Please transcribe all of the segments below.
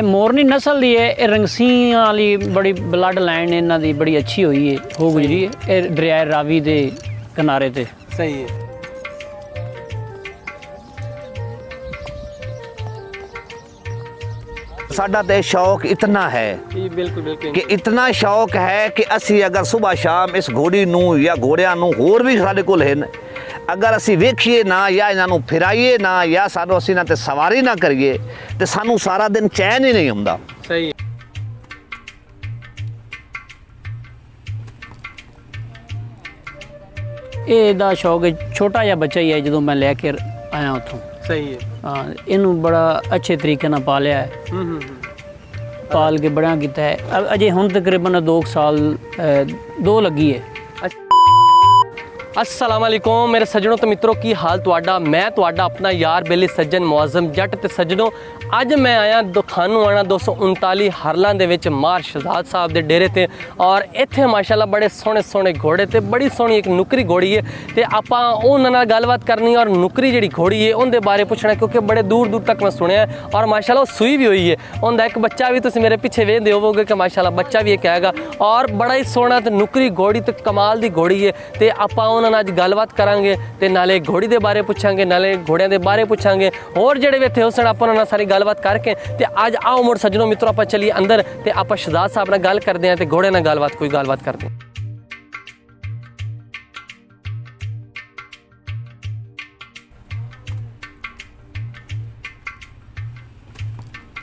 मोरनी नस्ल दी है, रंगसी वाली बड़ी ब्लड लाइन इन्हां दी बड़ी अच्छी हुई है, हो गुजरी है दरिया रावी दे किनारे ते। सही है। साडा ते शौक इतना है बिल्कुल बिल्कुल कि इतना शौक है कि असी अगर सुबह शाम इस घोड़ी नू या घोड़ियां नू होर भी साडे कोल हैं, अगर असी वेखिए ना या इन्हां नू फिराइए ना या सानू असी इन्हां ते सवारी ना करिए ते सानू सारा दिन चैन ही नहीं आउंदा। सही है। ਇਹਦਾ ਸ਼ੌਕ ਛੋਟਾ ਜਿਹਾ ਬੱਚਾ ਹੀ ਹੈ ਜਦੋਂ ਮੈਂ ਲੈ ਕੇ ਆਇਆ ਉੱਥੋਂ। सही है। ਹਾਂ ਇਹਨੂੰ ਬੜਾ ਅੱਛੇ ਤਰੀਕੇ ਨਾਲ ਪਾਲਿਆ ਹੈ, ਪਾਲ ਕੇ ਬੜਾ ਕੀਤਾ ਹੈ। ਅਜੇ ਹੁਣ ਤਕਰੀਬਨ 2 ਸਾਲ 2 ਲੱਗੀ ਹੈ। अस्सलाम वालेकुम मेरे सज्जनों तो मित्रों की हाल तुहाडा मैं तुहाडा अपना यार बेली सज्जन मुआज़म जट ते सज्जनों अज मैं आया दुखानू आना 239 हरलां दे विच मार शहजाद साहब दे डेरे ते और इत्थे माशाल्लाह बड़े सोहने सोहने घोड़े ते बड़ी सोहनी एक नुकरी घोड़ी है ते आपां उन्हां नाल गलबात करनी और नुकरी जिहड़ी घोड़ी है उनके बारे पुछना क्योंकि बड़े दूर दूर तक मैं सुनिया और माशाल्लाह सूई भी हुई है। उनका एक बच्चा भी तुसीं मेरे पिछे वेखदे होवोगे कि माशाल्लाह बच्चा भी एक हैगा और बड़ा ही सोहना ते नुकरी घोड़ी ते कमाल दी घोड़ी है ते आपां अज गलबात करांगे ते नाले घोड़ी दे बारे पुछांगे नाले घोड़ियां दे बारे पुछांगे और जेड़े भी इत्थे हुसन आपां उन्हां नाल सारी गलबात करके ते अज आओ मुड़ सज्जनों मित्रों आपां चलिए अंदर ते आपां शहजाद साहब नाल गल करदे हां ते घोड़े नाल गलबात कोई गलबात करदे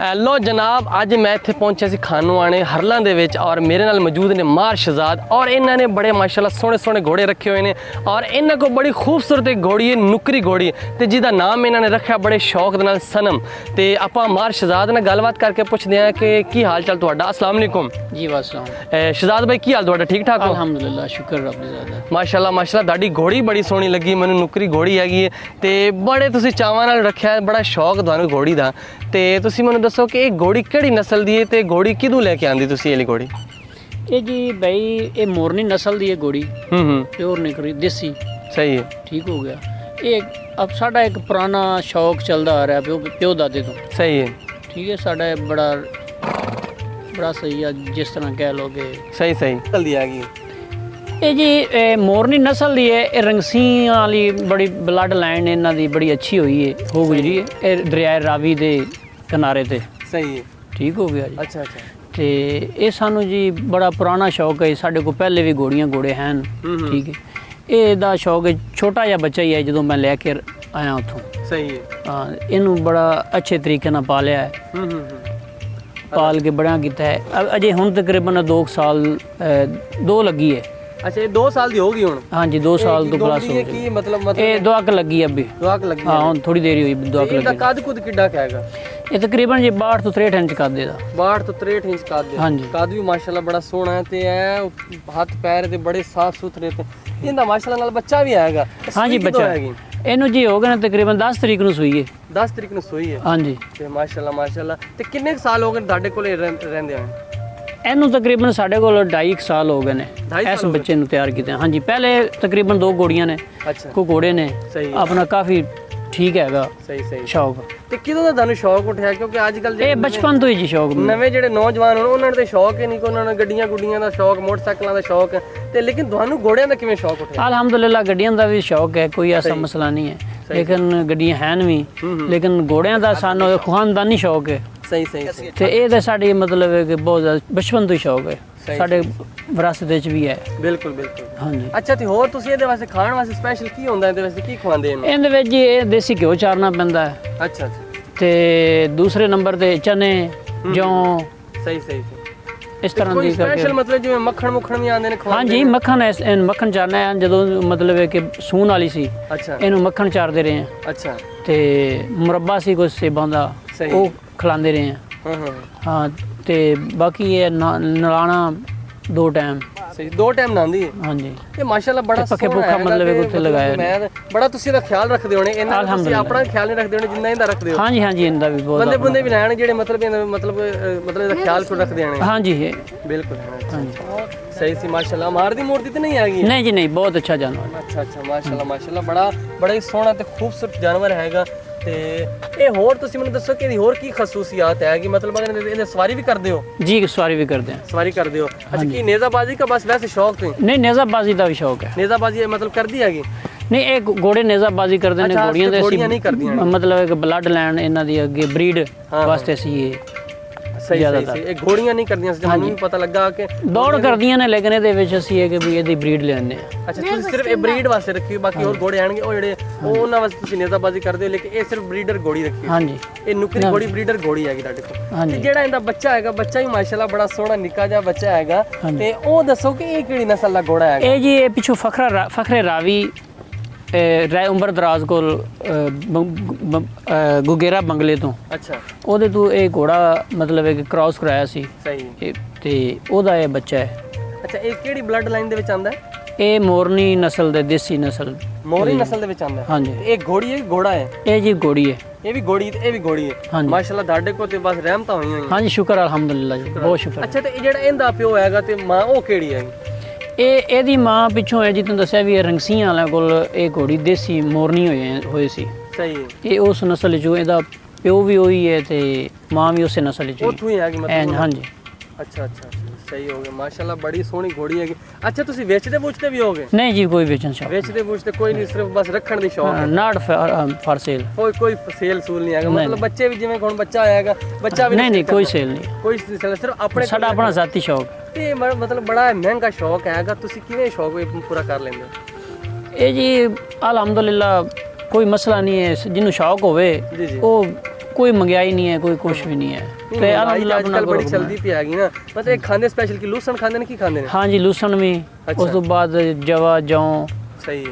हां। लो जनाब अज मैं इत्थे पहुंचा सी खानोआणे हरलां दे विच और मेरे नाल मौजूद ने मार शहजाद और इन्हां ने बड़े माशाल्लाह सोहने सोहने घोड़े रखे हुए ने और इन्हां को बड़ी खूबसूरत एक घोड़ी है नुकरी घोड़ी ते जिहदा नाम इन्हां ने रखा बड़े शौक दे नाल सनम। ते आपां मार शहजाद नाल गलबात करके पुछदे हां कि की हाल चाल तुहाडा। अस्सलाम वालेकुम जी वासलाम। शहजाद भाई की हाल तुहाडा ठीक ठाक हो? अल्हम्दुलिल्लाह शुक्र रब दा ज़्यादा। माशाल्लाह माशाल्लाह तुहाडी घोड़ी बड़ी सोहनी लगी मैनूं नुकरी घोड़ी हैगी है ते बड़े तुसीं चावां नाल रखिया बड़ा शौक तुहानूं घोड़ी दा ते तुसीं मैनूं दसो कि ये घोड़ी ਕਿਹੜੀ ਨਸਲ ਦੀ ਹੈ ਤੇ ਘੋੜੀ ਕਿਦੋਂ ਲੈ ਕੇ ਆਂਦੀ ਤੁਸੀਂ ਇਹ ਘੋੜੀ? ਇਹ ਜੀ ਬਈ ਇਹ ਮੋਰਨੀ ਨਸਲ ਦੀ ਹੈ ਘੋੜੀ। ਪਿਓਰ ਨਿਕਰੀ ਦੇਸੀ। ਸਹੀ ਹੈ। ਠੀਕ ਹੋ ਗਿਆ। ਇਹ ਅਬ ਸਾਡਾ ਇੱਕ ਪੁਰਾਣਾ ਸ਼ੌਕ ਚੱਲਦਾ ਆ ਰਿਹਾ ਪਿਓ ਦਾਦੇ ਤੋਂ। ਸਹੀ ਹੈ। ਠੀਕ ਹੈ ਸਾਡਾ ਇਹ ਬੜਾ ਸਹੀ ਆ ਜਿਸ ਤਰ੍ਹਾਂ ਕਹਿ ਲੋਗੇ। ਸਹੀ ਸਹੀ ਜਲਦੀ ਆ ਗਈ। ਇਹ ਜੀ ਮੋਰਨੀ ਨਸਲ ਦੀ ਹੈ, ਇਹ ਰੰਗਸੀ ਵਾਲੀ ਬੜੀ ਬਲੱਡ ਲਾਈਨ ਇਹਨਾਂ ਦੀ ਬੜੀ ਅੱਛੀ ਹੋਈ ਹੈ, ਹੋ ਗੁਜਰੀ ਹੈ ਇਹ ਦਰਿਆ ਰਾਵੀ ਦੇ ਕਿਨਾਰੇ ਤੇ। ਸਹੀ ਹੈ। ਠੀਕ ਹੋ ਗਿਆ ਜੀ। ਅੱਛਾ ਅੱਛਾ। ਤੇ ਇਹ ਸਾਨੂੰ ਜੀ ਬੜਾ ਪੁਰਾਣਾ ਸ਼ੌਕ ਹੈ, ਸਾਡੇ ਕੋਲ ਪਹਿਲੇ ਵੀ ਘੋੜੇ ਹਨ। ਠੀਕ ਹੈ। ਇਹਦਾ ਸ਼ੌਕ ਹੈ ਛੋਟਾ ਜਿਹਾ ਬੱਚਾ ਹੀ ਹੈ ਜਦੋਂ ਮੈਂ ਲੈ ਕੇ ਆਇਆ ਉੱਥੋਂ। ਸਹੀ ਹੈ। ਹਾਂ ਇਹਨੂੰ ਬੜਾ ਅੱਛੇ ਤਰੀਕੇ ਨਾਲ ਪਾਲਿਆ ਹੈ, ਪਾਲ ਕੇ ਬੜਾ ਕੀਤਾ ਹੈ। ਅਜੇ ਹੁਣ ਤਕਰੀਬਨ 2 ਸਾਲ 2 ਲੱਗੀ ਹੈ। अच्छा ये 2 साल दी होगी हुन? हाँ जी 2 साल तो प्लस हो गई। मतलब ये दुआक लगी अभी। दुआक लगी। हाँ हुन थोड़ी देर हुई दुआक लगी। कद कुद किड्डा हैगा? ये तकरीबन जी 62 तो 63 इंच कद दा। 62 तो 63 इंच कद दे। हाँ जी। कद भी माशाल्लाह बड़ा सोहना है ते हाथ पैर ते बड़े साफ सुथरे ते इंदा माशाल्लाह नाल बच्चा भी हैगा। हां जी बच्चा ਇਹਨੂੰ ਜੀ ਹੋ ਗਏ ਨੇ ਤਕਰੀਬਨ 10 ਤਰੀਕ ਨੂੰ ਸੂਈ ਹੈ। 10 ਤਰੀਕ ਨੂੰ ਸੂਈ ਹੈ। ਹਾਂਜੀ ਤੇ ਮਾਸ਼ਾਅੱਲਾ ਮਾਸ਼ਾਅੱਲਾ। ਤੇ ਕਿੰਨੇ ਸਾਲ ਹੋ ਗਏ ਤੁਹਾਡੇ ਕੋਲੇ ਰਹਿੰਦੇ ਆ? ਇਹਨੂੰ ਤਕਰੀਬਨ ਸਾਡੇ ਕੋਲ 2.5 ਸਾਲ ਹੋ ਗਏ ਨੇ ਇਸ ਬੱਚੇ ਨੂੰ ਤਿਆਰ ਕੀਤੇ। ਹਾਂਜੀ ਪਹਿਲੇ ਤਕਰੀਬਨ 2 ਘੋੜੀਆਂ ਨੇ। ਅੱਛਾ ਕੋ ਘੋੜੇ ਨੇ ਆਪਣਾ ਕਾਫੀ ਠੀਕ ਹੈਗਾ। ਸਹੀ ਸਹੀ ਸ਼ੌਕ। ਤੇ ਕਿਦੋਂ ਦਾ ਤੁਹਾਨੂੰ ਸ਼ੌਕ ਉੱਠਿਆ? ਕਿਉਂਕਿ ਅੱਜ ਕੱਲ ਇਹ ਬਚਪਨ ਤੋਂ ਹੀ ਜੀ ਸ਼ੌਕ ਨਵੇਂ ਜਿਹੜੇ ਨੌਜਵਾਨ ਹੋਣ ਉਹਨਾਂ ਦੇ ਸ਼ੌਕ ਹੀ ਨਹੀਂ ਕਿ ਉਹਨਾਂ ਨੂੰ ਗੱਡੀਆਂ ਗੁੱਡੀਆਂ ਦਾ ਸ਼ੌਕ ਮੋਟਰਸਾਈਕਲਾਂ ਦਾ ਸ਼ੌਕ ਤੇ ਲੇਕਿਨ ਤੁਹਾਨੂੰ ਘੋੜਿਆਂ ਦਾ ਕਿਵੇਂ ਸ਼ੌਕ ਉੱਠਿਆ? ਅਲਹਮਦੁਲਿਲਾ ਗੱਡੀਆਂ ਦਾ ਵੀ ਸ਼ੌਕ ਹੈ, ਕੋਈ ਐਸਾ ਮਸਲਾ ਨਹੀਂ ਹੈ, ਲੇਕਿਨ ਗੱਡੀਆਂ ਹਨ ਵੀ ਲੇਕਿਨ ਘੋੜਿਆਂ ਦਾ ਸਾਨੂੰ ਖਾਨਦਾਨੀ ਸ਼ੌਕ ਹੈ। ਸਹੀ ਸਹੀ। ਤੇ ਇਹ ਤਾਂ ਸਾਡੀ ਮਤਲਬ ਹੈ ਕਿ ਬਹੁਤ ਜ਼ਿਆਦਾ ਬਚਪਨ ਤੋਂ ਹੀ ਸ਼ੌਕ ਹੈ ਸਾਡੇ ਵਿਰਾਸਤ ਵਿੱਚ ਵੀ ਹੈ। ਬਿਲਕੁਲ ਬਿਲਕੁਲ। ਹਾਂਜੀ। ਅੱਛਾ ਤੇ ਹੋਰ ਤੁਸੀਂ ਇਹਦੇ ਵਾਸਤੇ ਖਾਣ ਵਾਸਤੇ ਸਪੈਸ਼ਲ ਕੀ ਹੁੰਦਾ ਇਹਦੇ ਵਾਸਤੇ ਕੀ ਖਵਾਉਂਦੇ ਇਹਨੂੰ? ਇਹਦੇ ਵਿੱਚ ਜੀ ਇਹ ਦੇਸੀ ਘਿਓ ਚਾਰਨਾ ਪੈਂਦਾ ਹੈ। ਅੱਛਾ ਅੱਛਾ। ਤੇ ਦੂਸਰੇ ਨੰਬਰ ਤੇ ਚਨੇ ਜੌਂ। ਸਹੀ ਸਹੀ। ਇਸ ਤਰ੍ਹਾਂ ਦੀ ਸਪੈਸ਼ਲ ਮਤਲਬ ਜਿਵੇਂ ਮੱਖਣ ਮੁੱਖਣ ਵੀ ਆਉਂਦੇ ਨੇ ਖਵਾਉਂਦੇ? ਹਾਂਜੀ ਮੱਖਣ ਚਾਰਨਾ ਹੈ ਜਦੋਂ ਮਤਲਬ ਹੈ ਕਿ ਸੂਣ ਵਾਲੀ ਸੀ ਇਹਨੂੰ ਮੱਖਣ ਚਾਰਦੇ ਰਹੇ ਹਾਂ। ਅੱਛਾ। ਤੇ ਮੁਰੱਬਾ ਸੀ ਕੋਈ ਸੇਬਾਂ ਦਾ ਉਹ ਖਿਲਾਉਂਦੇ ਰਹੇ ਹਾਂ। ਹਾਂ ਤੇ ਬਾਕੀ ਇਹ ਨਲਾਣਾ 2 ਟਾਈਮ। ਸਹੀ 2 ਟਾਈਮ ਨਾਂਦੀ ਹੈ। ਹਾਂਜੀ ਇਹ ਮਾਸ਼ਾਅੱਲਾ ਬੜਾ ਪੱਕੇ ਭੁੱਖਾ ਮਤਲਬ ਹੈ ਉੱਥੇ ਲਗਾਇਆ ਮੈਂ ਬੜਾ ਤੁਸੀਂ ਇਹਦਾ ਖਿਆਲ ਰੱਖਦੇ ਹੋਣੇ ਇਹਨਾਂ ਦਾ ਤੁਸੀਂ ਆਪਣਾ ਖਿਆਲ ਨਹੀਂ ਰੱਖਦੇ ਹੋਣੇ ਜਿੰਨਾ ਇਹਦਾ ਰੱਖਦੇ ਹੋ। ਹਾਂਜੀ ਹਾਂਜੀ ਇਹਦਾ ਵੀ ਬਹੁਤ ਬੰਦੇ ਵੀ ਲੈਣ ਜਿਹੜੇ ਮਤਲਬ ਇਹਦਾ ਖਿਆਲ ਸੁਣ ਰੱਖਦੇ ਹੋਣੇ। ਹਾਂਜੀ ਇਹ ਬਿਲਕੁਲ। ਹਾਂਜੀ ਸਹੀ ਸੀ ਮਾਸ਼ਾਅੱਲਾ। ਮਾਰ ਦੀ ਮੂਰਤੀ ਤੇ ਨਹੀਂ ਆ ਗਈ? ਨਹੀਂ ਜੀ ਨਹੀਂ ਬਹੁਤ ਅੱਛਾ ਜਾਨਵਰ। ਅੱਛਾ ਅੱਛਾ ਮਾਸ਼ਾਅੱਲਾ ਮਾਸ਼ਾਅੱਲਾ ਬੜਾ ਹੀ ਸੋਹਣਾ ਤੇ ਖੂਬਸੂਰਤ ਜਾਨਵਰ ਹੈਗਾ ਤੇ ਇਹ ਹੋਰ ਤੁਸੀਂ ਮੈਨੂੰ ਦੱਸੋ ਕਿ ਇਹਦੀ ਹੋਰ ਕੀ ਖਸੂਸੀਅਤ ਹੈ ਕਿ ਮਤਲਬ ਅਗਰ ਇਹਦੇ ਸਵਾਰੀ ਵੀ ਕਰਦੇ ਹੋ? जी सवारी भी करते हैं। ਸਵਾਰੀ ਕਰਦੇ ਹੋ? ਅੱਛਾ, ਕੀ ਨੇਜ਼ਾਬਾਜ਼ੀ का बस वैसे शौक तो नहीं नेज़ाबाजी का भी शौक है। ਨੇਜ਼ਾਬਾਜ਼ੀ मतलब ਕਰਦੀ ਹੈਗੀ? नहीं एक घोड़े नेज़ाबाजी करते हैं, अच्छा, घोड़ियां ते दे घोड़ियां नहीं करदियां ने। मतलब एक ब्लड लैंड इन्हां दी अगे ब्रीड हाँ, वास्ते सी ये ਸਹੀ ਜ਼ਿਆਦਾਤਰ। ਸਹੀ। ਇਹ ਘੋੜੀਆਂ ਨਹੀਂ ਕਰਦੀਆਂ ਸੀ, ਮੈਨੂੰ ਵੀ ਪਤਾ ਲੱਗਾ ਕਿ ਦੌੜ ਕਰਦੀਆਂ ਨੇ, ਲੇਕਿਨ ਇਹਦੇ ਵਿੱਚ ਅਸੀਂ ਇਹ ਕਿ ਵੀ ਇਹਦੀ ਬਰੀਡ ਲੈਣੇ ਆ। ਅੱਛਾ, ਤੁਸੀਂ ਸਿਰਫ ਇਹ ਬਰੀਡ ਵਾਸਤੇ ਰੱਖੀ ਹੋਈ, ਬਾਕੀ ਹੋਰ ਘੋੜੇ ਆਣਗੇ ਉਹ ਜਿਹੜੇ ਉਹ ਉਹਨਾਂ ਵਾਸਤੇ ਤੁਸੀਂ ਨੇਜ਼ਾਬਾਜ਼ੀ ਕਰਦੇ ਹੋ, ਲੇਕਿਨ ਇਹ ਸਿਰਫ ਬਰੀਡਰ ਘੋੜੀ ਰੱਖੀ ਹੋਈ। ਹਾਂਜੀ ਇਹ ਨੁਕਰੀ ਘੋੜੀ ਬਰੀਡਰ ਘੋੜੀ ਹੈਗੀ ਤੁਹਾਡੇ ਕੋਲ। ਹਾਂਜੀ। ਤੇ ਜਿਹੜਾ ਇਹਦਾ ਬੱਚਾ ਹੈਗਾ, ਬੱਚਾ ਵੀ ਮਾਸ਼ਾਅੱਲਾ ਬੜਾ ਸੋਹਣਾ ਨਿੱਕਾ ਜਿਹਾ ਬੱਚਾ ਹੈਗਾ, ਤੇ ਉਹ ਦੱਸੋ ਕਿ ਇਹ ਕਿਹੜੀ ਨਸਲ ਦਾ ਘੋੜਾ ਹੈਗਾ? ਇਹ ਜੀ ਇਹ ਪਿੱਛੋਂ ਫਖਰੇ ਰਾਵੀ ਰਾਏ ਉਮਰ ਦਰਾਜ਼ ਕੋਲ ਗੁਗੇਰਾ ਬੰਗਲੇ ਤੋਂ, ਅੱਛਾ ਉਹਦੇ ਤੋਂ ਇਹ ਘੋੜਾ ਮਤਲਬ ਇੱਕ ਕ੍ਰਾਸ ਕਰਾਇਆ ਸੀ ਸਹੀ। ਤੇ ਉਹਦਾ ਇਹ ਬੱਚਾ ਹੈ। ਅੱਛਾ, ਇਹ ਕਿਹੜੀ ਬਲੱਡ ਲਾਈਨ ਦੇ ਵਿੱਚ ਆਂਦਾ ਹੈ? ਇਹ ਮੋਰਨੀ ਨਸਲ ਦੇ, ਦੇਸੀ ਨਸਲ ਮੋਰੀ ਨਸਲ ਦੇ ਵਿੱਚ ਆਂਦਾ ਹੈ। ਹਾਂਜੀ। ਤੇ ਇਹ ਘੋੜੀ ਹੈ ਕਿ ਘੋੜਾ ਹੈ? ਇਹ ਜੀ ਘੋੜੀ ਹੈ। ਇਹ ਵੀ ਘੋੜੀ ਤੇ ਇਹ ਵੀ ਘੋੜੀ ਹੈ। ਹਾਂਜੀ। ਮਾਸ਼ਾਅੱਲਾ ਤੁਹਾਡੇ ਕੋਲ ਤੇ ਬਸ ਰਹਿਮਤਾਂ ਹੋਈਆਂ ਹੋਈਆਂ। ਹਾਂਜੀ ਸ਼ੁਕਰ ਅਲਹਮਦੁਲਿਲਾ ਜੀ, ਬਹੁਤ ਸ਼ੁਕਰ। ਅੱਛਾ, ਤੇ ਇਹ ਜਿਹੜਾ ਇਹਦਾ ਪਿਓ ਹੈਗਾ ਤੇ ਮਾਂ ਉਹ ਕਿਹੜੀ ਹੈਗੀ? ਇਹਦੀ ਮਾਂ ਪਿੱਛੋਂ ਹੈ ਜੀ, ਤੁਹਾਨੂੰ ਦੱਸਿਆ ਵੀ ਇਹ ਰੰਗਸੀਆਂ ਵਾਲਿਆਂ ਕੋਲ ਇਹ ਘੋੜੀ ਦੇਸੀ ਮੋਰਨੀ ਹੋਏ ਸੀ। ਸਹੀ। ਇਹ ਉਸ ਨਸਲ ਚੋਂ, ਇਹਦਾ ਪਿਓ ਵੀ ਉਹੀ ਹੈ ਤੇ ਮਾਂ ਵੀ ਉਸੇ ਨਸਲ ਚੋਂ ਉੱਥੋਂ ਹੀ ਹੈਗੀ ਮਤਲਬ? ਹਾਂਜੀ। ਅੱਛਾ ਅੱਛਾ, ਸਹੀ ਹੋ ਗਿਆ ਮਾਸ਼ਾਅੱਲਾ, ਬੜੀ ਸੋਹਣੀ ਘੋੜੀ ਹੈਗੀ। ਅੱਛਾ, ਤੁਸੀਂ ਵੇਚਦੇ ਬੂਚਦੇ ਵੀ ਹੋਗੇ? ਨਹੀਂ ਜੀ, ਕੋਈ ਵੇਚਣ ਸ਼ੌਕ ਵੇਚਦੇ ਬੂਚਦੇ ਕੋਈ ਨਹੀਂ, ਸਿਰਫ ਬਸ ਰੱਖਣ ਦੀ ਸ਼ੌਕ ਹੈ। ਨਾਟ ਫਾਰ ਸੇਲ। ਕੋਈ ਸੇਲ ਸੂਲ ਨਹੀਂ ਹੈਗਾ ਮਤਲਬ? ਬੱਚੇ ਵੀ ਜਿਵੇਂ ਹੁਣ ਬੱਚਾ ਆਏਗਾ, ਬੱਚਾ ਵੀ ਨਹੀਂ ਕੋਈ ਸੇਲ ਨਹੀਂ, ਕੋਈ ਸੇਲ, ਸਿਰਫ ਆਪਣੇ ਸਾਡਾ ਆਪਣਾ ਜ਼ਾਤੀ ਸ਼ੌਕ। ਤੇ ਮਤਲਬ ਬੜਾ ਮਹਿੰਗਾ ਸ਼ੌਕ ਹੈਗਾ, ਤੁਸੀਂ ਕਿਵੇਂ ਸ਼ੌਕ ਇਹ ਪੂਰਾ ਕਰ ਲੈਂਦੇ ਹੋ? ਇਹ ਜੀ ਅਲਹਮਦੁਲਿਲਾ ਕੋਈ ਮਸਲਾ ਨਹੀਂ ਹੈ, ਜਿਹਨੂੰ ਸ਼ੌਕ ਹੋਵੇ ਜੀ ਜੀ। ਉਹ ਕੋਈ ਮੰਗਿਆਈ ਨਹੀਂ ਹੈ, ਕੋਈ ਕੁਛ ਵੀ ਨਹੀਂ ਹੈ। ਤੇ ਅਲਹਮਦੁਲਿਲਾ ਅੱਜ ਕੱਲ੍ਹ ਬੜੀ ਚਲਦੀ ਪਈ ਹੈਗੀ ਨਾ, ਮਤਲਬ ਇਹ ਖਾਂਦੇ ਸਪੈਸ਼ਲ ਕੀ ਲੂਸਣ ਖਾਂਦੇ ਨੇ, ਕੀ ਖਾਂਦੇ ਨੇ? ਹਾਂਜੀ ਲੂਸਣ ਵੀ, ਉਸ ਤੋਂ ਬਾਅਦ ਜਵਾ ਜੌਂ ਸਹੀ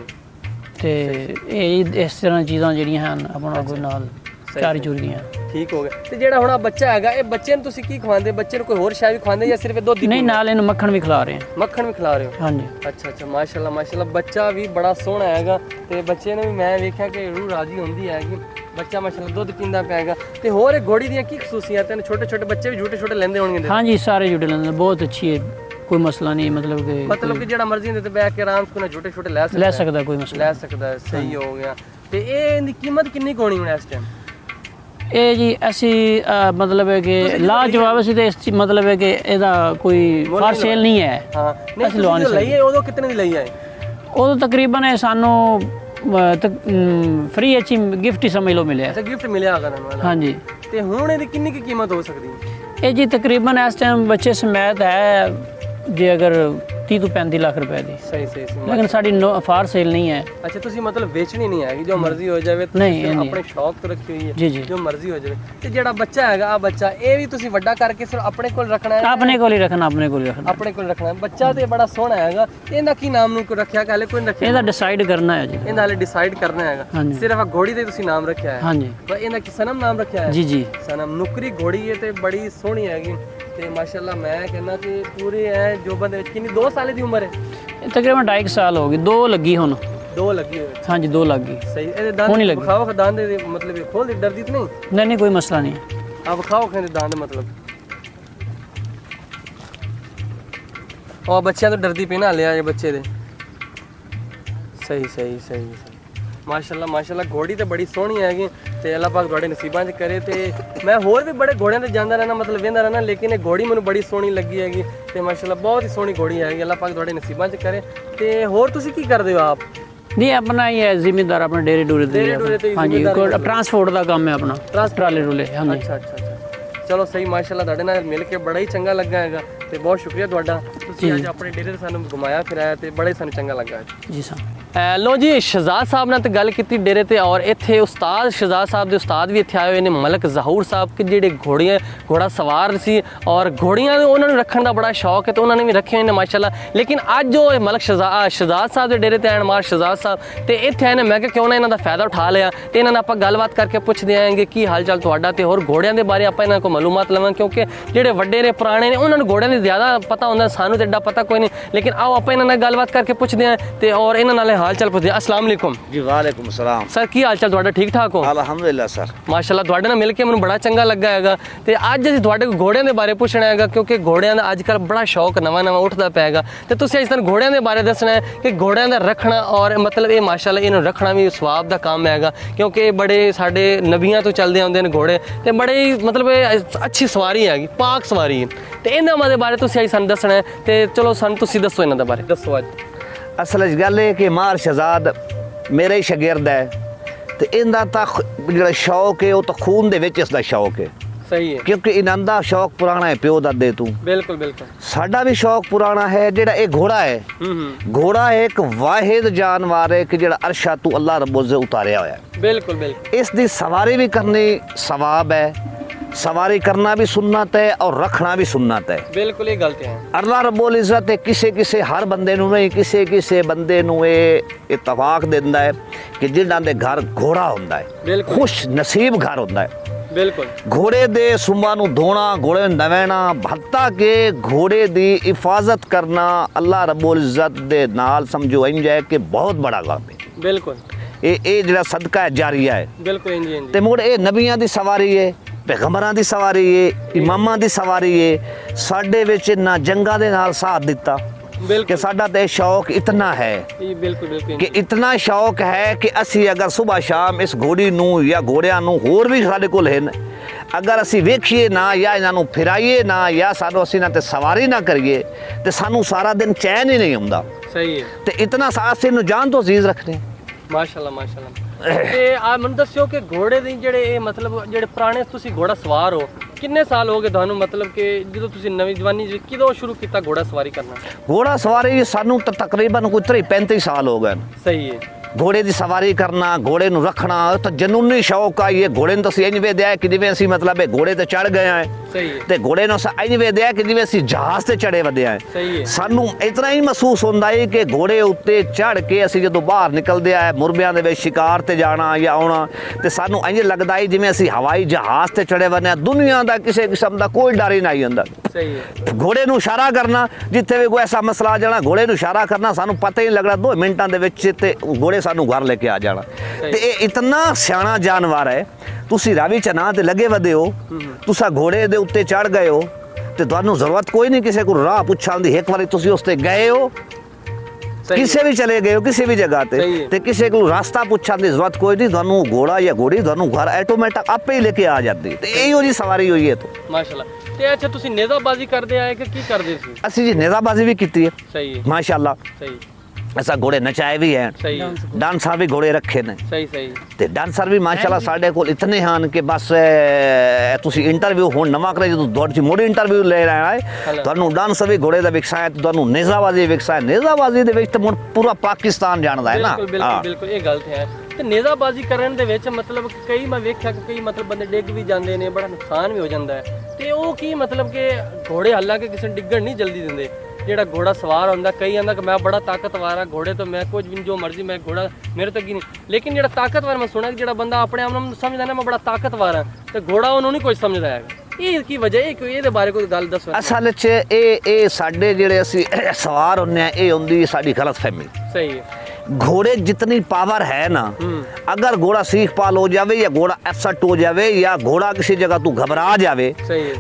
ਤੇ ਇਹ ਇਸ ਤਰ੍ਹਾਂ ਚੀਜ਼ਾਂ ਜਿਹੜੀਆਂ ਹਨ ਆਪਣਾ ਕੋਈ ਨਾਲ ਚਾਰੀ ਚੂਰੀ ਦੀਆਂ। ਠੀਕ ਹੋ ਗਿਆ। ਤੇ ਜਿਹੜਾ ਹੁਣ ਆ ਬੱਚਾ ਹੈਗਾ, ਇਹ ਬੱਚੇ ਨੂੰ ਤੁਸੀਂ ਕੀ ਖਵਾਉਂਦੇ? ਬੱਚੇ ਨੂੰ ਕੋਈ ਹੋਰ ਸ਼ੈ ਵੀ ਖਵਾਉਂਦੇ ਜਾਂ ਸਿਰਫ ਦੁੱਧ ਹੀ? ਨਹੀਂ, ਨਾਲ ਇਹਨੂੰ ਮੱਖਣ ਵੀ ਖਿਲਾ ਰਹੇ ਹਾਂ। ਮੱਖਣ ਵੀ ਖਿਲਾ ਰਹੇ ਹੋ? ਹਾਂਜੀ। ਅੱਛਾ ਅੱਛਾ, ਮਾਸ਼ਾਅੱਲਾ ਮਾਸ਼ਾਅੱਲਾ, ਬੱਚਾ ਵੀ ਬੜਾ ਸੋਹਣਾ ਹੈਗਾ ਤੇ ਬੱਚੇ ਨੂੰ ਵੀ ਮੈਂ ਵੇਖਿਆ ਕਿ ਰੂਹ ਰਾਜੀ ਹੁੰਦੀ ਹੈਗੀ, ਬੱਚਾ ਮਾਸ਼ਾਅੱਲਾ ਦੁੱਧ ਪੀਂਦਾ ਪਿਆਗਾ। ਤੇ ਹੋਰ ਇਹ ਘੋੜੀ ਦੀਆਂ ਕੀ ਖਸੂਸੀਅਤਾਂ ਨੇ? ਛੋਟੇ ਛੋਟੇ ਬੱਚੇ ਵੀ ਝੂਟੇ ਛੋਟੇ ਲੈਂਦੇ ਹੋਣਗੇ? ਹਾਂਜੀ ਸਾਰੇ ਜੁੜੇ ਲੈਂਦੇ, ਬਹੁਤ ਅੱਛੀ ਹੈ, ਕੋਈ ਮਸਲਾ ਨਹੀਂ, ਮਤਲਬ ਕਿ ਜਿਹੜਾ ਮਰਜ਼ੀ ਦੇ ਤੇ ਬੈਠ ਕੇ ਆਰਾਮ ਨਾਲ ਝੂਟੇ ਛੋਟੇ ਲੈ ਸਕਦਾ, ਕੋਈ ਮਸਲਾ ਲੈ ਸਕਦਾ। ਸਹੀ ਹੋ ਗਿਆ। ਤੇ ਇਹ ਇਹਦੀ ਕੀਮਤ ਕਿੰਨੀ ਹੋਣੀ ਹੁਣ ਇਸ ਟਾਈਮ? ਇਹ ਜੀ ਅਸੀਂ ਮਤਲਬ ਹੈ ਕਿ ਲਾਜਵਾਬ ਸੀ, ਤੇ ਇਸ ਮਤਲਬ ਹੈ ਕਿ ਇਹਦਾ ਕੋਈ ਫਾਰ ਸੇਲ ਨਹੀਂ ਹੈ। ਹਾਂ, ਨਹੀਂ ਲਵਾਉਣੀ ਲਈ ਹੈ। ਉਦੋਂ ਕਿੰਨੇ ਦੀ ਲਈ ਹੈ? ਉਦੋਂ ਤਕਰੀਬਨ ਇਹ ਸਾਨੂੰ ਫ੍ਰੀ ਅੱਛੀ ਗਿਫਟ ਹੀ ਸਮਝ ਲਓ ਮਿਲਿਆ। ਅੱਛਾ, ਗਿਫਟ ਮਿਲਿਆ ਹੈਗਾ ਤੁਹਾਨੂੰ? ਹਾਂਜੀ। ਤੇ ਹੁਣ ਇਹਦੀ ਕਿੰਨੀ ਕੀ ਕੀਮਤ ਹੋ ਸਕਦੀ ਹੈ? ਇਹ ਜੀ ਤਕਰੀਬਨ ਇਸ ਟਾਈਮ ਬੱਚੇ ਸਮੇਤ ਹੈ ਜੇ ਅਗਰ 30 ਤੋਂ 35 ਲੱਖ ਰੁਪਏ ਦੀ। ਸਹੀ ਸਹੀ। ਲੇਕਿਨ ਸਾਡੀ ਫਾਰ ਸੇਲ ਨਹੀਂ ਹੈ। ਅੱਛਾ, ਤੁਸੀਂ ਮਤਲਬ ਵੇਚਣੀ ਨਹੀਂ ਹੈਗੀ, ਜੋ ਮਰਜ਼ੀ ਹੋ ਜਾਵੇ, ਨਹੀਂ ਆਪਣੇ ਸ਼ੌਕ ਤੋਂ ਰੱਖੀ ਹੋਈ ਹੈ? ਜੀ ਜੀ, ਜੋ ਮਰਜ਼ੀ ਹੋ ਜਾਵੇ। ਤੇ ਜਿਹੜਾ ਬੱਚਾ ਹੈਗਾ, ਆ ਬੱਚਾ ਇਹ ਵੀ ਤੁਸੀਂ ਵੱਡਾ ਕਰਕੇ ਸਿਰਫ ਆਪਣੇ ਕੋਲ ਰੱਖਣਾ ਹੈ? ਆਪਣੇ ਕੋਲ ਹੀ ਰੱਖਣਾ, ਆਪਣੇ ਕੋਲ ਹੀ ਰੱਖਣਾ, ਆਪਣੇ ਕੋਲ ਰੱਖਣਾ। ਬੱਚਾ ਤੇ ਬੜਾ ਸੋਹਣਾ ਹੈਗਾ। ਇਹਦਾ ਕੀ ਨਾਮ ਨੂੰ ਰੱਖਿਆ? ਹਾਲੇ ਕੋਈ ਰੱਖਿਆ? ਇਹਦਾ ਡਿਸਾਈਡ ਕਰਨਾ ਹੈ ਜੀ, ਇਹਦਾ ਹਾਲੇ ਡਿਸਾਈਡ ਕਰਨਾ ਹੈਗਾ। ਸਿਰਫ ਘੋੜੀ ਤੇ ਤੁਸੀਂ ਨਾਮ ਰੱਖਿਆ ਹੈ? ਹਾਂਜੀ। ਪਰ ਇਹਦਾ ਕੀ ਸਨਮ ਨਾਮ ਰੱਖਿਆ ਹੈ? ਜੀ ਜੀ, ਸਨਮ। ਨੁਕਰੀ ਘੋੜੀ ਹੈ ਤੇ ਬੜੀ ਸੋਹਣੀ ਹੈਗੀ ਤੇ ਮਾਸ਼ਾਅੱਲਾ ਮੈਂ ਕਹਿੰਦਾ ਕਿ ਪੂਰੇ ਹੈ ਜੋਬਨ ਦੇ ਵਿੱਚ। ਕਿੰਨੀ 2 ਸਾਲ ਦੀ ਉਮਰ ਹੈ? ਤਕਰੀਬਨ 2.5 ਸਾਲ ਹੋ ਗਏ, 2 ਲੱਗੀ ਹੁਣ। 2 ਲੱਗੀ ਹੋਈ? ਹਾਂਜੀ 2 ਲੱਗ ਗਈ। ਸਹੀ। ਇਹਦੇ ਦੰਦ ਵਿਖਾਓ, ਦੰਦ ਦੇ ਮਤਲਬ ਇਹ ਖੋਲ ਡਰਦੀ ਤੇ ਨਹੀਂ? ਨਹੀਂ ਨਹੀਂ ਕੋਈ ਮਸਲਾ ਨਹੀਂ। ਆ ਵਿਖਾਓ ਕਹਿੰਦੇ ਦੰਦ, ਮਤਲਬ ਉਹ ਬੱਚਿਆਂ ਤੋਂ ਡਰਦੀ ਪਈ ਨਾ ਲਿਆ ਜੇ ਬੱਚੇ ਦੇ। ਸਹੀ ਸਹੀ ਸਹੀ। ਮਾਸ਼ਾਅੱਲਾ ਮਾਸ਼ਾਅੱਲਾ, ਘੋੜੀ ਤੇ ਬੜੀ ਸੋਹਣੀ ਹੈਗੀ ਤੇ ਅੱਲਾਹ ਪਾਕ ਤੁਹਾਡੇ ਨਸੀਬਾਂ 'ਚ ਕਰੇ। ਤੇ ਮੈਂ ਹੋਰ ਵੀ ਬੜੇ ਘੋੜਿਆਂ ਤੇ ਜਾਂਦਾ ਰਹਿਣਾ, ਮਤਲਬ ਵੇਂਦਾ ਰਹਿਣਾ, ਲੇਕਿਨ ਇਹ ਘੋੜੀ ਮੈਨੂੰ ਬੜੀ ਸੋਹਣੀ ਲੱਗੀ ਹੈਗੀ ਤੇ ਮਾਸ਼ਾਅੱਲਾ ਬਹੁਤ ਹੀ ਸੋਹਣੀ ਘੋੜੀ ਹੈਗੀ। ਅੱਲਾਹ ਪਾਕ ਤੁਹਾਡੇ ਨਸੀਬਾਂ 'ਚ ਕਰੇ। ਤੇ ਹੋਰ ਤੁਸੀਂ ਕੀ ਕਰਦੇ ਹੋ ਆਪ? ਨਹੀਂ ਆਪਣਾ ਹੀ ਹੈ ਜ਼ਿਮੀਂਦਾਰ, ਆਪਣਾ ਡੇਰੇ ਡੂਰੇ ਤੇ। ਹਾਂਜੀ, ਟਰਾਂਸਪੋਰਟ ਦਾ ਕੰਮ ਹੈ ਆਪਣਾ, ਟਰਾਲੇ ਰੂਲੇ। ਹਾਂਜੀ। ਅੱਛਾ ਅੱਛਾ ਅੱਛਾ, ਚਲੋ ਸਹੀ। ਮਾਸ਼ਾਅੱਲਾ ਤੁਹਾਡੇ ਨਾਲ ਮਿਲ ਕੇ ਬੜਾ ਹੀ ਚੰਗਾ ਲੱਗਾ ਹੈਗਾ ਤੇ ਬਹੁਤ ਸ਼ੁਕਰੀਆ ਤੁਹਾਡਾ, ਤੁਸੀਂ ਅੱਜ ਆਪਣੇ ਡੇਰੇ ਤੇ ਸਾਨੂੰ ਘੁਮਾਇਆ ਫਿਰਾਇਆ ਤੇ ਬੜਾ ਹੀ ਸਾਨੂੰ ਚੰਗਾ ਲੱਗਾ ਜੀ ਸਰ। ਲੋ ਜੀ, ਸ਼ਹਜ਼ਾਦ ਸਾਹਿਬ ਨਾਲ ਤੇ ਗੱਲ ਕੀਤੀ ਡੇਰੇ ਤੇ, ਔਰ ਇੱਥੇ ਉਸਤਾਦ ਸ਼ਹਜ਼ਾਦ ਸਾਹਿਬ ਦੇ ਉਸਤਾਦ ਵੀ ਇੱਥੇ ਆਏ ਹੋਏ ਨੇ, ਮਲਕ ਜ਼ਹੂਰ ਸਾਹਿਬ, ਕਿ ਜਿਹੜੇ ਘੋੜਾ ਸਵਾਰ ਸੀ ਔਰ ਘੋੜੀਆਂ ਉਹਨਾਂ ਨੂੰ ਰੱਖਣ ਦਾ ਬੜਾ ਸ਼ੌਕ ਹੈ ਤੇ ਉਹਨਾਂ ਨੇ ਵੀ ਰੱਖੇ ਹੋਏ ਨੇ ਮਾਸ਼ਾਅੱਲਾ। ਲੇਕਿਨ ਅੱਜ ਉਹ ਮਲਕ ਸ਼ਹਜ਼ਾਦ ਸਾਹਿਬ ਦੇ ਡੇਰੇ ਤੇ ਆਣ, ਮਾਰ ਸ਼ਹਜ਼ਾਦ ਸਾਹਿਬ ਤੇ ਇੱਥੇ ਆਏ ਨੇ। ਮੈਂ ਕਿਹਾ ਕਿਉਂ ਨਾ ਇਹਨਾਂ ਦਾ ਫਾਇਦਾ ਉਠਾ ਲਿਆ ਤੇ ਇਹਨਾਂ ਨਾਲ ਆਪਾਂ ਗੱਲਬਾਤ ਕਰਕੇ ਪੁੱਛਦੇ ਆਂਗੇ ਕੀ ਹਾਲ ਚਾਲ ਤੁਹਾਡਾ, ਤੇ ਹੋਰ ਘੋੜਿਆਂ ਦੇ ਬਾਰੇ ਆਪਾਂ ਇਹਨਾਂ ਕੋਲ ਮਾਲੂਮਾਤ ਲਵਾਂ, ਕਿਉਂਕਿ ਜਿਹੜੇ ਵੱਡੇ ਨੇ ਪੁਰਾਣੇ ਨੇ ਉਹਨਾਂ ਨੂੰ ਘੋੜਿਆਂ ਦੀ ਜ਼ਿਆਦਾ ਪਤਾ ਹੁੰਦਾ, ਸਾਨੂੰ ਤੇ ਐਡਾ ਪਤਾ ਕੋਈ ਨਹੀਂ। ਲੇਕਿਨ ਆਓ ਆਪਾਂ ਇਹਨਾਂ ਨਾਲ ਗੱਲਬਾਤ ਕਰਕੇ ਪੁੱਛਦੇ ਆਂ ਤੇ ਔਰ ਇਹਨਾਂ ਨਾਲ ਹਾਲ ਚਾਲ ਪੁੱਛਦੇ ਅਸਲਾਮ ਅਲੈਕੁਮ ਜੀ ਵਾਲੇਕੁਮ ਸਲਾਮ ਸਰ ਕੀ ਹਾਲ ਚਾਲ ਤੁਹਾਡਾ ਠੀਕ ਠਾਕ ਹੋ ਅਲਹਮਦੁਲਿਲਾ ਸਰ ਮਾਸ਼ਾਅੱਲਾ ਤੁਹਾਡੇ ਨਾਲ ਮਿਲ ਕੇ ਮੈਨੂੰ ਬੜਾ ਚੰਗਾ ਲੱਗਾ ਹੈਗਾ ਤੇ ਅੱਜ ਅਸੀਂ ਤੁਹਾਡੇ ਕੋਲ ਘੋੜਿਆਂ ਦੇ ਬਾਰੇ ਪੁੱਛਣਾ ਹੈਗਾ ਕਿਉਂਕਿ ਘੋੜਿਆਂ ਦਾ ਅੱਜ ਕੱਲ੍ਹ ਬੜਾ ਸ਼ੌਕ ਨਵਾਂ ਉੱਠਦਾ ਪਿਆ ਹੈਗਾ ਤੇ ਤੁਸੀਂ ਅੱਜ ਤੱਕ ਘੋੜਿਆਂ ਦੇ ਬਾਰੇ ਦੱਸਣਾ ਹੈ ਕਿ ਘੋੜਿਆਂ ਦਾ ਰੱਖਣਾ ਔਰ ਮਤਲਬ ਇਹ ਮਾਸ਼ਾਅੱਲਾ ਇਹਨੂੰ ਰੱਖਣਾ ਵੀ ਸਵਾਬ ਦਾ ਕੰਮ ਹੈਗਾ ਕਿਉਂਕਿ ਇਹ ਬੜੇ ਸਾਡੇ ਨਬੀਆਂ ਤੋਂ ਚੱਲਦੇ ਆਉਂਦੇ ਨੇ ਘੋੜੇ ਤੇ ਬੜੇ ਹੀ ਮਤਲਬ ਇਹ ਅੱਛੀ ਸਵਾਰੀ ਹੈਗੀ ਪਾਕ ਸਵਾਰੀ ਹੈ ਤੇ ਇਹਨਾਂ ਦੇ ਬਾਰੇ ਤੁਸੀਂ ਅੱਜ ਸਾਨੂੰ ਦੱਸਣਾ ਹੈ ਤੇ ਚਲੋ ਸਾਨੂੰ ਤੁਸੀਂ ਦੱਸੋ ਇਹਨਾਂ ਦੇ ਬਾਰੇ ਦੱਸੋ ਅੱਜ ਅਸਲ 'ਚ ਗੱਲ ਇਹ ਕਿ ਮਾਰ ਸ਼ਹਜ਼ਾਦ ਮੇਰੇ ਹੀ ਸ਼ਾਗਿਰਦ ਹੈ ਤੇ ਇਹਦਾ ਤਾਂ ਜਿਹੜਾ ਸ਼ੌਕ ਹੈ ਉਹ ਤਾਂ ਖੂਨ ਦੇ ਵਿੱਚ ਇਸ ਦਾ ਸ਼ੌਕ ਹੈ ਸਹੀ ਹੈ ਕਿਉਂਕਿ ਇਹਨਾਂ ਦਾ ਸ਼ੌਕ ਪੁਰਾਣਾ ਹੈ ਪਿਓ ਦਾਦੇ ਤੋਂ ਬਿਲਕੁਲ ਬਿਲਕੁਲ ਸਾਡਾ ਵੀ ਸ਼ੌਕ ਪੁਰਾਣਾ ਹੈ ਜਿਹੜਾ ਇਹ ਘੋੜਾ ਹੈ ਘੋੜਾ ਇੱਕ ਵਾਹਿਦ ਜਾਨਵਰ ਹੈ ਕਿ ਜਿਹੜਾ ਅਰਸ਼ਾ ਤੋਂ ਅੱਲਾਹ ਰੱਬੁਲ ਇੱਜ਼ਤ ਉਤਾਰਿਆ ਹੋਇਆ ਹੈ ਬਿਲकुल बिल्कुल ਇਸ ਦੀ ਸਵਾਰੀ ਵੀ ਕਰਨੀ ਸਵਾਬ ਹੈ सवारी करना भी सुन्नत है और रखना भी सुन्नत है बिल्कुल ये गलत है अल्लाह रब्बुल इज़्ज़त किसे किसे हर बंदे नूं नहीं किसे किसे बंदे नूं ये इतफाक दिंदा है कि जिन्हां दे घर घोड़ा हुंदा है खुश नसीब घर हुंदा है बिल्कुल घोड़े दे सुंबां नूं धोना घोड़े नूं नवैना हत्ता के घोड़े दी हिफाजत करना अल्लाह रब्बुल इज़्ज़त दे नाल समझो इंज है कि बहुत बड़ा काम है बिल्कुल ये जिहड़ा सदका है जारिया है बिल्कुल इंज इंज ते मुड़ ये नबियां दी सवारी है पैगंबरां दी सवारी है इमामां दी सवारी है साडे विच ना जंगां दे नाल साथ दिता कि साडा ते शौक इतना है बिल्कुल कि इतना शौक है कि असी अगर सुबह शाम इस घोड़ी नूं या घोड़ियां नूं होर भी साडे कोल हैं अगर असी वेखीए ना या इन्हां नूं फिराइए ना या सानू असी इन्हां ते सवारी ना करिए ते सानू सारा दिन चैन ही नहीं आउंदा सही है ते इतना साथ नूं जान तो अजीज रखने ਮਾਸ਼ਾਅੱਲਾ ਮਾਸ਼ਾਅੱਲਾ ਤੇ ਆ ਮੈਨੂੰ ਦੱਸਿਓ ਕਿ ਘੋੜੇ ਦੇ ਜਿਹੜੇ ਇਹ ਮਤਲਬ ਜਿਹੜੇ ਪੁਰਾਣੇ ਤੁਸੀਂ ਘੋੜਾ ਸਵਾਰ ਹੋ ਕਿੰਨੇ ਸਾਲ ਹੋ ਗਏ ਤੁਹਾਨੂੰ ਮਤਲਬ ਕਿ ਜਦੋਂ ਤੁਸੀਂ ਨਵੀਂ ਜਵਾਨੀ ਚ ਕਿਦੋਂ ਸ਼ੁਰੂ ਕੀਤਾ ਘੋੜਾ ਸਵਾਰੀ ਕਰਨਾ घोड़ा सवारी सानू तो तकरीबन कोई 35 साल हो गए सही है घोड़े की सवारी करना घोड़े नूं रखना तो जनूनी शौक आ ये घोड़े नूं तो इंज वेदया कि जिवें असीं मतलब घोड़े ते चढ़ गए हैं सही है ते घोड़े नूं इंज वेदया कि जिवें असीं जहाज ते चढ़े वधे हैं सही है सानू इतना ही महसूस होंदा है कि घोड़े उत्ते चढ़ के असीं जदों बाहर निकलदे आ मुरबियां दे विच शिकार ते जाना या आउणा ते सानू इंज लगदा है जिवें असीं हवाई जहाज ते चढ़े वधे दुनिया दा किसी किस्म दा कोई डर ही नहीं हुंदा सही है घोड़े नूं इशारा करना जिथे भी कोई ऐसा मसला आ जाना घोड़े नूं इशारा करना सानू पता ही नहीं लगना 2 मिनटां दे विच ते घोड़े सानू घर लेके आ जाना ते ये इतना सियाणा जानवर है तुसी रावी चना ते लगे वधे हो तुसा घोड़े दे उत्ते चढ़ गए हो ते तुहानू जरूरत कोई नहीं किसी को राह पुछण दी एक बारी तुसी उस ते गए हो किसी भी चले गए हो किसी भी जगह ते किसी को रास्ता पुछण दी जरूरत कोई नहीं तुहानू घोड़ा या घोड़ी तुहानू घर ऑटोमेटिक आपे ही लेके आ जाती ते इहो जी सवारी हुई है तो माशाअल्लाह ते अच्छा तुसी नेज़ाबाजी करदे आए कि की करदे सी असी जी नेज़ाबाजी भी की है सही है माशाअल्लाह सही ऐसा घोड़े नचाए भी हैं सही डांसर भी घोड़े रखे ने सही सही ते डांसर भी माशाअल्लाह साडे कोल इतने हैं कि बस तुसी इंटरव्यू हुण नवा करे जो तुहाडी मोड़ी इंटरव्यू ले रहा है तुहानू डांसर भी घोड़े दा विकसाया ते तुहानू नेज़ाबाजी विकसाया नेज़ाबाजी दे विच ते हुण पूरा पाकिस्तान जानदा है ना बिल्कुल बिल्कुल ये गलत है ਤੇ ਨੇਜ਼ਾਬਾਜ਼ੀ ਕਰਨ ਦੇ ਵਿੱਚ ਮਤਲਬ ਕਈ ਮੈਂ ਵੇਖਿਆ ਕਿ ਕਈ ਮਤਲਬ ਬੰਦੇ ਡਿੱਗ ਵੀ ਜਾਂਦੇ ਨੇ ਬੜਾ ਨੁਕਸਾਨ ਵੀ ਹੋ ਜਾਂਦਾ ਹੈ ਤੇ ਉਹ ਕੀ ਮਤਲਬ ਕਿ ਘੋੜੇ ਹਾਲਾਂਕਿ ਕਿਸੇ ਨੂੰ ਡਿੱਗਣ ਨਹੀਂ ਜਲਦੀ ਦਿੰਦੇ ਜਿਹੜਾ ਘੋੜਾ ਸਵਾਰ ਹੁੰਦਾ ਕਈ ਆਂਦਾ ਕਿ ਮੈਂ ਬੜਾ ਤਾਕਤਵਰ ਆ ਘੋੜੇ ਤੋਂ ਮੈਂ ਕੁਝ ਵੀ ਜੋ ਮਰਜ਼ੀ ਮੈਂ ਘੋੜਾ ਮੇਰੇ ਤੋਂ ਕੀ ਨਹੀਂ ਲੇਕਿਨ ਜਿਹੜਾ ਤਾਕਤਵਰ ਮੈਂ ਸੁਣਿਆ ਕਿ ਜਿਹੜਾ ਬੰਦਾ ਆਪਣੇ ਆਪ ਨੂੰ ਸਮਝਦਾ ਨਾ ਮੈਂ ਬੜਾ ਤਾਕਤਵਰ ਆ ਤੇ ਘੋੜਾ ਉਹਨੂੰ ਨਹੀਂ ਕੁਝ ਸਮਝਦਾ ਹੈਗਾ ਇਹ ਕੀ ਵਜ੍ਹਾ ਹੈ ਕਿ ਇਹਦੇ ਬਾਰੇ ਕੋਈ ਗੱਲ ਦੱਸੋ ਅਸਲ 'ਚ ਇਹ ਸਾਡੇ ਜਿਹੜੇ ਅਸੀਂ ਸਵਾਰ ਹੁੰਨੇ ਆ ਇਹ ਹੁੰਦੀ ਸਾਡੀ ਗਲਤਫਹਿਮੀ ਸਹੀ ਹੈ घोड़े जितनी पावर है ना अगर घोड़ा सीख पाल हो जावे या घोड़ा एफसट हो जावे या घोड़ा किसी जगह तू घबरा जावे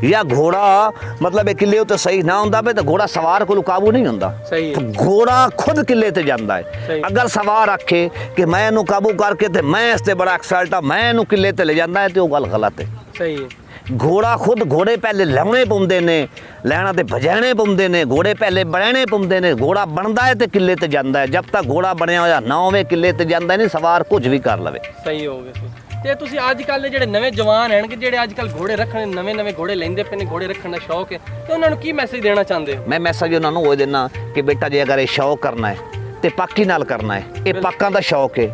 या घोड़ा मतलब किले तो सही ना होंदा पे तो घोड़ा सवार को काबू नहीं होंदा तो घोड़ा खुद किले ते जांदा है अगर सवार आखे कि मैं इनू काबू करके ते मैं इसते बड़ा एक्सल्ट आ मैं इनू किले ते ले जांदा है ते वो गल गलत है सही है घोड़ा खुद घोड़े पहले लाने पाउंदे ने लैना ते भजाने पाउंदे ने घोड़े पहले बनाने पाउंदे ने घोड़ा बनदा है ते किले ते जांदा है जब तक घोड़ा बनया होया ना होवे किले ते जांदा नहीं सवार कुछ भी कर लवे सही हो गए ਤੇ ਤੁਸੀਂ ਅੱਜ ਕੱਲ੍ਹ ਦੇ ਜਿਹੜੇ ਨਵੇਂ ਜਵਾਨ ਹਨ ਕਿ ਜਿਹੜੇ ਅੱਜ ਕੱਲ੍ਹ ਘੋੜੇ ਰੱਖਣ ਨਵੇਂ ਘੋੜੇ ਲੈਂਦੇ ਪਏ ਨੇ ਘੋੜੇ ਰੱਖਣ ਦਾ ਸ਼ੌਕ ਹੈ ਤੇ ਉਹਨਾਂ ਨੂੰ ਕੀ ਮੈਸੇਜ ਦੇਣਾ ਚਾਹੁੰਦੇ ਹੋ ਮੈਂ ਮੈਸੇਜ ਉਹਨਾਂ ਨੂੰ ਉਹ ਦੇਣਾ ਕਿ ਬੇਟਾ ਜੇ ਅਗਰ ਇਹ ਸ਼ੌਕ ਕਰਨਾ ਹੈ ਤੇ ਪਾਕੀ ਨਾਲ ਕਰਨਾ ਹੈ ਇਹ ਪਾਕਾਂ ਦਾ ਸ਼ੌਕ ਹੈ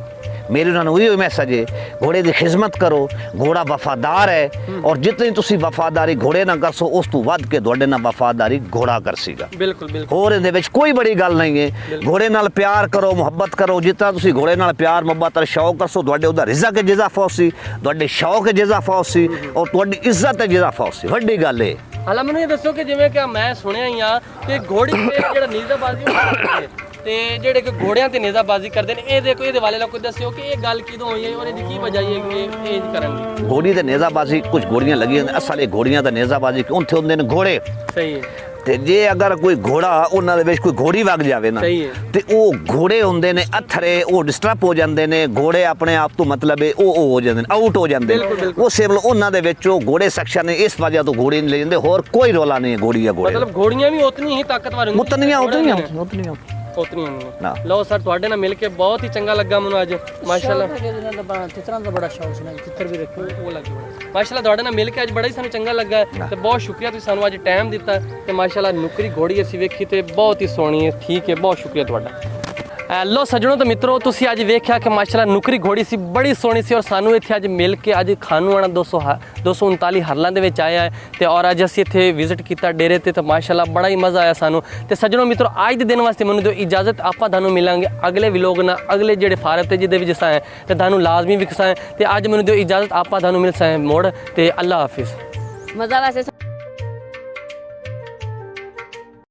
मेरे उन्होंने वही मैसेज है घोड़े की खिदमत करो घोड़ा वफादार है और जितनी तुसी वफादारी घोड़े ना करसो उस तू वध के तुहाडे नाल वफादारी घोड़ा करसीगा बिल्कुल बिल्कुल होर इहदे विच कोई बड़ी गल नहीं है घोड़े नाल प्यार करो मुहब्बत करो जितना तुसी घोड़े नाल प्यार मुहब्बत और शौक करसो तुहाडे उहदा रिज़क च इज़ाफा होसी तुहाडे शौक च इज़ाफा होसी और तुहाडी इज्जत च इज़ाफा होसी वड्डी गल है ਹਾਲਾ ਮੈਨੂੰ ਇਹ ਦੱਸੋ ਕਿ ਜਿਵੇਂ ਕਿ ਮੈਂ ਸੁਣਿਆ ਹੀ ਆ ਕਿ ਘੋੜੀ ਤੇ ਜਿਹੜਾ ਨੀਜ਼ਾਬਾਜ਼ੀ ਹੁੰਦੀ ਹੈ ਤੇ ਜਿਹੜੇ ਕਿ ਘੋੜਿਆਂ ਤੇ ਨੇਜ਼ਾਬਾਜ਼ੀ ਕਰਦੇ ਨੇ ਇਹ ਦੇਖੋ ਇਹਦੇ ਵਾਲੇ ਨਾਲ ਕੋਈ ਦੱਸਿਓ ਕਿ ਇਹ ਗੱਲ ਕਿਦੋਂ ਹੋਈ ਹੈ ਔਰ ਇਹਦੀ ਕੀ ਵਜ੍ਹਾ ਹੈ ਕਿ ਇਹ ਕਰਨਗੇ घोड़ी ते नेज़ाबाजी कुछ घोड़ियां लगी हैं असल घोड़ियां दा नेज़ाबाजी उन्थे होंदे ने घोड़े ਸਹੀ ਹੈ ਤੇ ਜੇ ਅਗਰ ਕੋਈ ਘੋੜਾ ਉਹਨਾਂ ਦੇ ਵਿੱਚ ਕੋਈ ਘੋੜੀ ਵਗ ਜਾਵੇ ਨਾ ਸਹੀ ਹੈ। ਤੇ ਉਹ ਘੋੜੇ ਹੁੰਦੇ ਨੇ ਅਥਰੇ ਉਹ ਡਿਸਟਰਬ ਹੋ ਜਾਂਦੇ ਨੇ ਘੋੜੇ ਆਪਣੇ ਆਪ ਤੋਂ ਮਤਲਬ ਹੈ ਉਹ ਹੋ ਜਾਂਦੇ ਨੇ ਆਊਟ ਹੋ ਜਾਂਦੇ ਨੇ ਉਸੇ ਵੇਲੇ ਉਹਨਾਂ ਦੇ ਵਿੱਚੋਂ ਘੋੜੇ ਸੈਕਸ਼ਨ ਨੇ ਇਸ ਵਜ੍ਹਾ ਤੋਂ ਘੋੜੇ ਨਹੀਂ ਲੈ ਜਾਂਦੇ ਹੋਰ ਕੋਈ ਰੋਲਾ ਨਹੀਂ ਹੈ ਘੋੜੀ ਜਾਂ ਘੋੜੇ ਮਤਲਬ ਘੋੜੀਆਂ ਵੀ ਉਤਨੀ ਹੀ ਤਾਕਤਵਰ ਹੁੰਦੀਆਂ ਉਤਨੀਆਂ ਉਤਨੀਆਂ ਹੁੰਦੀਆਂ ਹੁੰਦੀਆਂ ਲਓ ਸਰ ਤੁਹਾਡੇ ਨਾਲ ਮਿਲ ਕੇ ਬਹੁਤ ਹੀ ਚੰਗਾ ਲੱਗਾ ਮੈਨੂੰ ਅੱਜ ਮਾਸ਼ਾਅੱਲਾ ਤਿੱਤਰਾਂ ਦਾ ਬੜਾ ਸ਼ੌਕ ਸੀ ਤਿੱਤਰ ਵੀ ਰੱਖੋ ਉਹ ਲੱਗ ਮਾਸ਼ਾਅੱਲਾ ਤੁਹਾਡੇ ਨਾਲ ਮਿਲ ਕੇ ਅੱਜ ਬੜਾ ਹੀ ਸਾਨੂੰ ਚੰਗਾ ਲੱਗਾ ਤੇ ਬਹੁਤ ਸ਼ੁਕਰੀਆ ਤੁਸੀਂ ਸਾਨੂੰ ਅੱਜ ਟਾਈਮ ਦਿੱਤਾ ਤੇ ਮਾਸ਼ਾਅੱਲਾ ਨੁਕਰੀ ਘੋੜੀ ਅਸੀਂ ਵੇਖੀ ਤੇ ਬਹੁਤ ਹੀ ਸੋਹਣੀ ਹੈ ਠੀਕ ਹੈ ਬਹੁਤ ਸ਼ੁਕਰੀਆ ਤੁਹਾਡਾ ਲੋ ਸੱਜਣੋ ਤੇ ਮਿੱਤਰੋ ਤੁਸੀਂ ਅੱਜ ਵੇਖਿਆ ਕਿ ਮਾਸ਼ਾਅੱਲਾ ਨੁਕਰੀ ਘੋੜੀ ਸੀ ਬੜੀ ਸੋਹਣੀ ਸੀ ਔਰ ਸਾਨੂੰ ਇੱਥੇ ਅੱਜ ਮਿਲ ਕੇ ਅੱਜ ਖਾਨੂਆਣਾ 239 ਹਰਲਾਂ ਦੇ ਵਿੱਚ ਆਇਆ ਹੈ ਤੇ ਔਰ ਅੱਜ ਅਸੀਂ ਇੱਥੇ ਵਿਜ਼ਿਟ ਕੀਤਾ ਡੇਰੇ ਤੇ ਮਾਸ਼ਾਅੱਲਾ ਬੜਾ ਹੀ ਮਜ਼ਾ ਆਇਆ ਸਾਨੂੰ ਤੇ ਸੱਜਣੋ ਮਿੱਤਰੋ ਅੱਜ ਦੇ ਦਿਨ ਵਾਸਤੇ ਮੈਨੂੰ ਦਿਓ ਇਜਾਜ਼ਤ ਆਪਾਂ ਤੁਹਾਨੂੰ ਮਿਲਾਂਗੇ ਅਗਲੇ ਵਲੋਗ ਨਾਲ ਅਗਲੇ ਜਿਹੜੇ ਫਾਰਤ ਤੇ ਜਿਹਦੇ ਵਿੱਚ ਸਾਂ ਤੇ ਤੁਹਾਨੂੰ ਲਾਜ਼ਮੀ ਵਿਖਸਾਂ ਤੇ ਅੱਜ ਮੈਨੂੰ ਦਿਓ ਇਜਾਜ਼ਤ ਆਪਾਂ ਤੁਹਾਨੂੰ ਮਿਲ ਸਾਂ ਮੋੜ ਤੇ ਅੱਲਾ ਹਾਫਿਜ਼ ਮਜ਼ਾ ਵੈਸੇ